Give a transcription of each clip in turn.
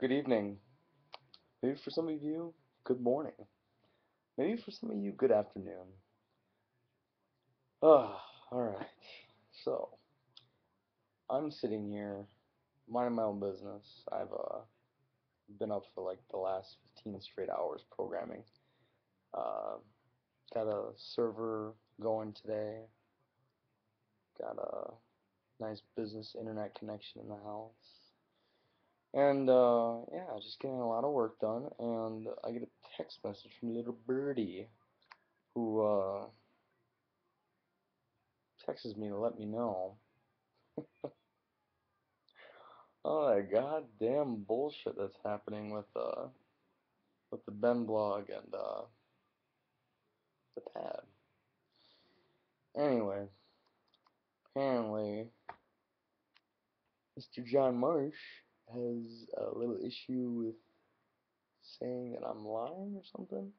Good evening. Maybe for some of you, good morning. Maybe for some of you, good afternoon. Alright. So, I'm sitting here, minding my own business. I've been up for like the last 15 straight hours programming. Uh, got a server going today. Got a nice business internet connection in the house. And, yeah, just getting a lot of work done. And I get a text message from little birdie who, texts me to let me know all that goddamn bullshit that's happening with the Ben blog and the pad. Anyway, apparently Mr. John Marsh has a little issue with saying that I'm lying or something.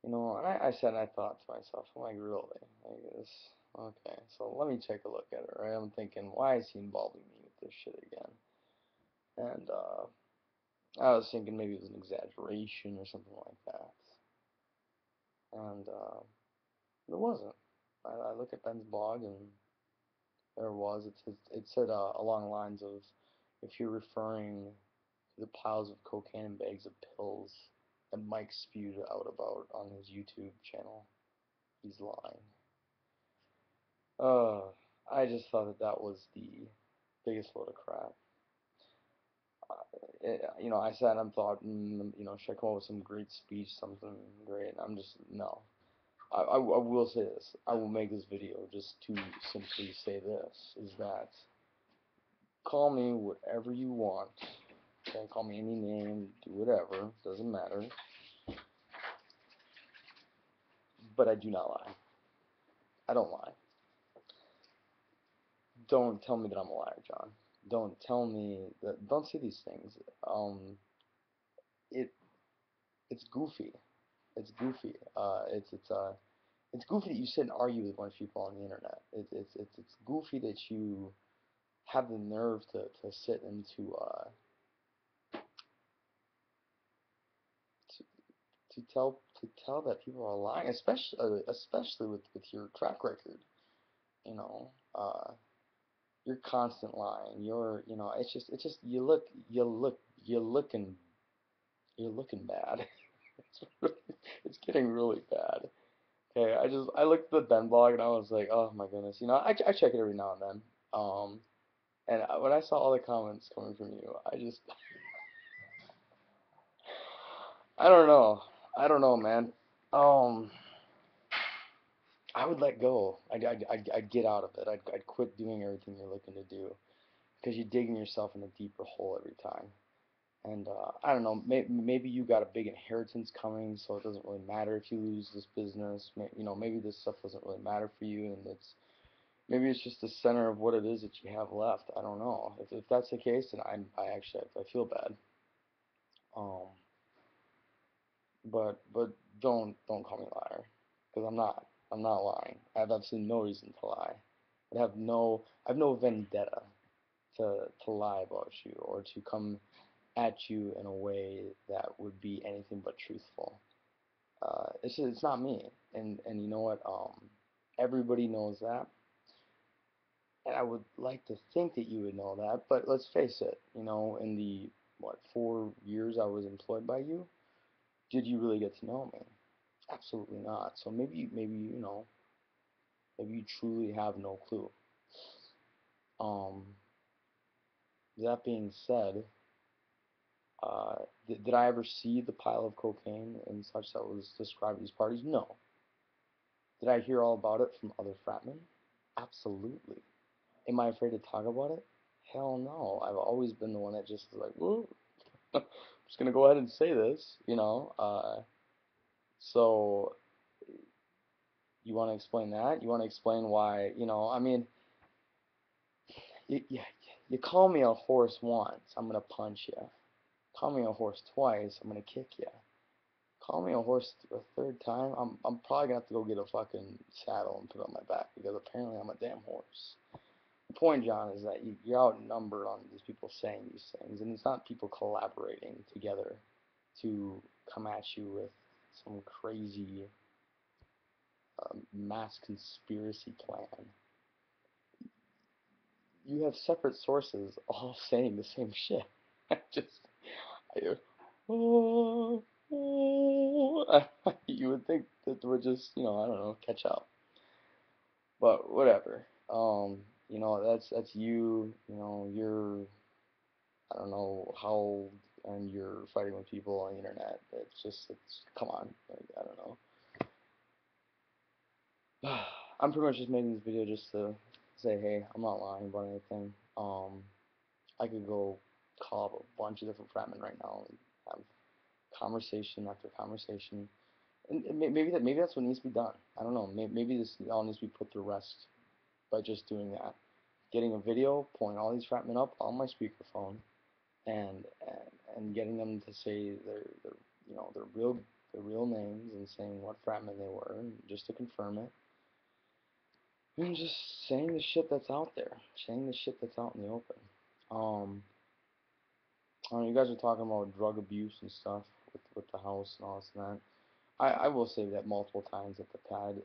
And I said, I thought to myself, I'm like, really? Like this? Okay, so let me take a look at it, right? I'm thinking, why is he involving me with this shit again? And I was thinking maybe it was an exaggeration or something like that. And it wasn't. I look at Ben's blog and there it was. It said along the lines of, if you're referring to the piles of cocaine and bags of pills that Mike spewed out about on his YouTube channel, he's lying. Uh, I just thought that was the biggest load of crap. I sat and thought, should I come up with some great speech, something great? And I'm just, no. I will say this. I will make this video just to simply say this, is that call me whatever you want. Okay, call me any name, do whatever, doesn't matter. But I do not lie. I don't lie. Don't tell me that I'm a liar, John. Don't tell me that. Don't say these things. It it's goofy. It's goofy. It's goofy that you sit and argue with a bunch of people on the internet. It's goofy that you have the nerve to sit and to to tell that people are lying, especially with your track record. You know, you're constant lying. It's just you're looking bad. It's really, it's getting really bad. Okay, I looked at the Ben blog and I was like, oh my goodness. I check it every now and then. When I saw all the comments coming from you, I don't know. I don't know, man. Um, I would let go. I'd get out of it. I'd quit doing everything you're looking to do because you're digging yourself in a deeper hole every time. And I don't know, maybe you got a big inheritance coming, so it doesn't really matter if you lose this business. Maybe this stuff doesn't really matter for you, and maybe it's just the center of what it is that you have left. I don't know. If that's the case, then I feel bad. Um, but don't call me a liar, because I'm not. I'm not lying. I have absolutely no reason to lie. I have no vendetta to lie about you or to come at you in a way that would be anything but truthful. It's not me, and you know what? Everybody knows that, and I would like to think that you would know that. But let's face it. In the 4 years I was employed by you, did you really get to know me? Absolutely not. So maybe you truly have no clue. Um, that being said, uh, did I ever see the pile of cocaine and such that was described at these parties? No. Did I hear all about it from other fratmen? Absolutely. Am I afraid to talk about it? Hell no. I've always been the one that just is like, whoa, I'm just gonna go ahead and say this. So you want to explain that? You want to explain why? I mean, you you call me a horse once, I'm gonna punch you. Call me a horse twice, I'm gonna kick you. Call me a horse a third time, I'm probably gonna have to go get a fucking saddle and put it on my back because apparently I'm a damn horse. The point, John, is that you're outnumbered on these people saying these things, and it's not people collaborating together to come at you with some crazy mass conspiracy plan. You have separate sources all saying the same shit. I just, I, oh, oh. You would think that we're just, I don't know, catch up. But whatever. That's you. You're, I don't know how old, and you're fighting with people on the internet. It's come on. Like, I don't know. I'm pretty much just making this video just to say, hey, I'm not lying about anything. I could go call up a bunch of different fratmen right now and have conversation after conversation, and maybe that's what needs to be done. I don't know. Maybe this all needs to be put to rest by just doing that. Getting a video, pulling all these fratmen up on my speakerphone, and and getting them to say their real names and saying what fratmen they were, and just to confirm it, and just saying the shit that's out there, saying the shit that's out in the open. Um, you guys are talking about drug abuse and stuff with the house and all this and that. I will say that multiple times at the pad,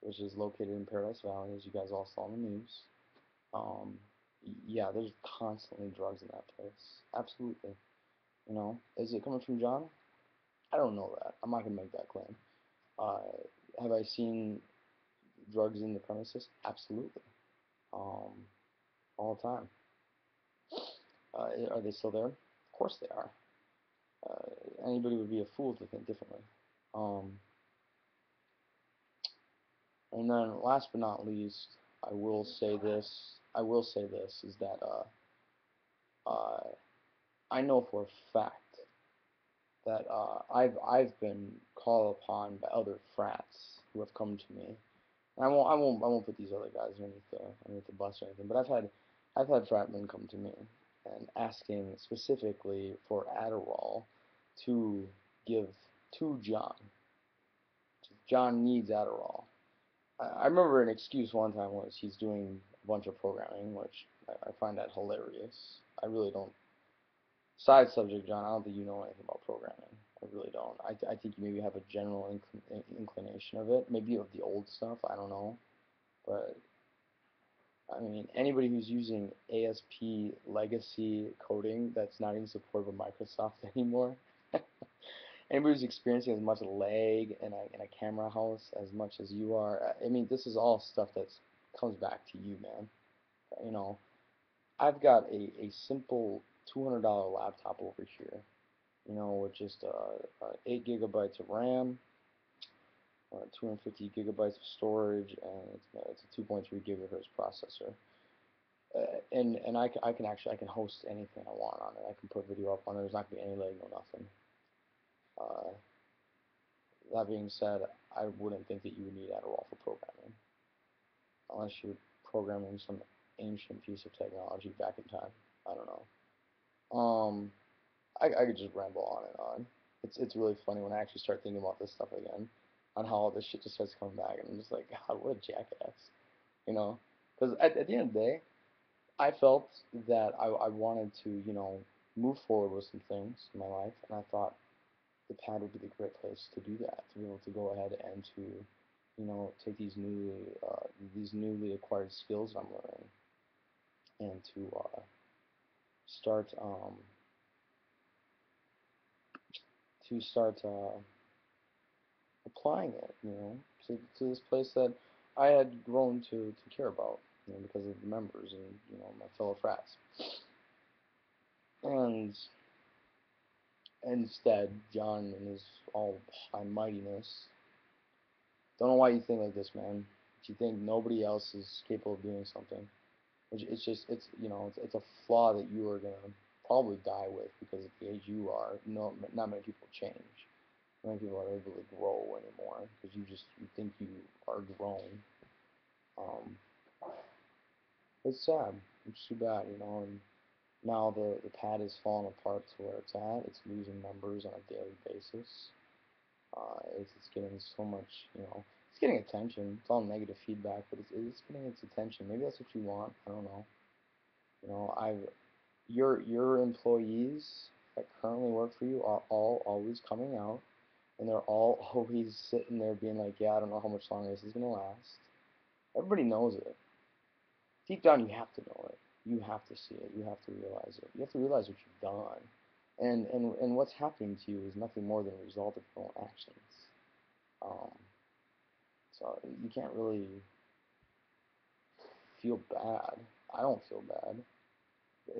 which is located in Paradise Valley, as you guys all saw in the news. Um, yeah, there's constantly drugs in that place. Absolutely. Is it coming from John? I don't know that. I'm not gonna make that claim. Uh, have I seen drugs in the premises? Absolutely. Um, all the time. Are they still there? Of course they are. Anybody would be a fool to think differently. Um, and then last but not least, I will say this. I will say this is that uh, I know for a fact that I've been called upon by other frats who have come to me. And I won't put these other guys underneath the bus or anything. But I've had fratmen come to me and asking specifically for Adderall to give to John. John needs Adderall. I remember an excuse one time was he's doing a bunch of programming, which I find that hilarious. I really don't. Side subject, John. I don't think you know anything about programming. I really don't. I think you maybe have a general inclination of it, maybe of the old stuff. I don't know, but I mean anybody who's using ASP legacy coding that's not even supported by Microsoft anymore. Anybody who's experiencing as much lag in a camera house as much as you are. I mean, this is all stuff that comes back to you, man. You know, I've got a simple $200 laptop over here, with just 8 gigabytes of RAM, 250 gigabytes of storage, and it's a 2.3 gigahertz processor. And I can host anything I want on it. I can put video up on it. There's not gonna be any lag, no nothing. Uh, that being said, I wouldn't think that you would need Adderall for programming, unless you're programming some ancient piece of technology back in time. I don't know. I could just ramble on and on. It's really funny when I actually start thinking about this stuff again, on how all this shit just starts coming back, and I'm just like, God, what a jackass, you know? Because at the end of the day, I felt that I wanted to, move forward with some things in my life, and I thought the pad would be the great place to do that, to be able to go ahead and to, take these newly acquired skills I'm learning, and to start applying it, to this place that I had grown to care about, because of the members and my fellow frats. And instead, John, in his all high mightiness, don't know why you think like this, man. But you think nobody else is capable of doing something. It's just it's a flaw that you are gonna probably die with, because at the age you are, no, not many people change. Not many people are able to grow anymore, because you think you are grown. Um, it's sad. It's too bad, and now the pad is falling apart to where it's at. It's losing members on a daily basis. It's getting so much, it's getting attention. It's all negative feedback, but it's getting its attention. Maybe that's what you want. I don't know. You know, your employees that currently work for you are all always coming out, and they're all always sitting there being like, yeah, I don't know how much longer this is gonna last. Everybody knows it. Deep down, you have to know it. You have to see it. You have to realize it. You have to realize what you've done, and what's happening to you is nothing more than a result of your own actions. Um, so you can't really feel bad. I don't feel bad.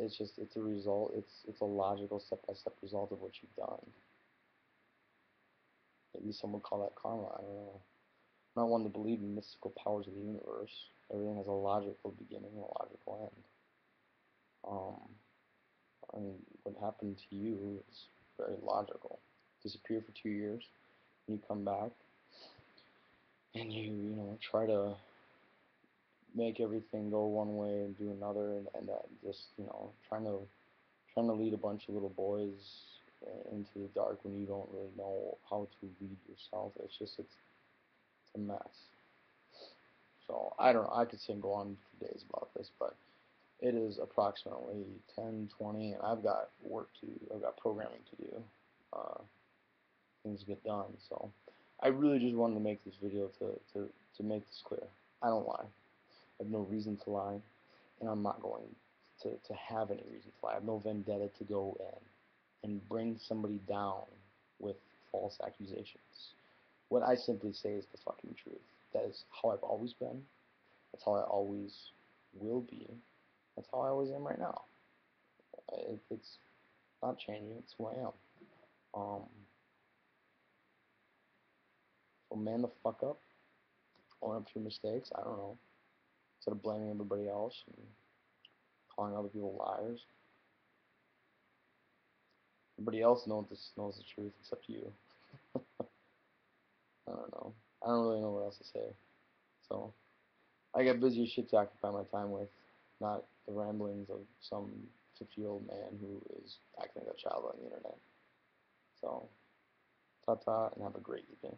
It's just it's a result. It's a logical step-by-step result of what you've done. Maybe some would call that karma. I don't know. I'm not one to believe in mystical powers of the universe. Everything has a logical beginning and a logical end. Um, and what happened to you is very logical. Disappear for 2 years, and you come back, and you know try to make everything go one way and do another, and that just trying to lead a bunch of little boys into the dark when you don't really know how to lead yourself. It's a mess. So I don't know. I could sit and go on for days about this, but it is approximately 10:20, and I've got programming to do. Uh, Things get done. So I really just wanted to make this video to make this clear. I don't lie. I have no reason to lie, and I'm not going to have any reason to lie. I have no vendetta to go in and bring somebody down with false accusations. What I simply say is the fucking truth. That is how I've always been. That's how I always will be. That's how I always am right now. It's not changing. It's who I am. Um, so man the fuck up. Own up to your mistakes. I don't know. Instead of blaming everybody else and calling other people liars. Everybody else knows the truth except you. I don't know. I don't really know what else to say. So I got busier shit to occupy my time with, not the ramblings of some 50-year-old man who is acting like a child on the internet. So ta-ta and have a great evening.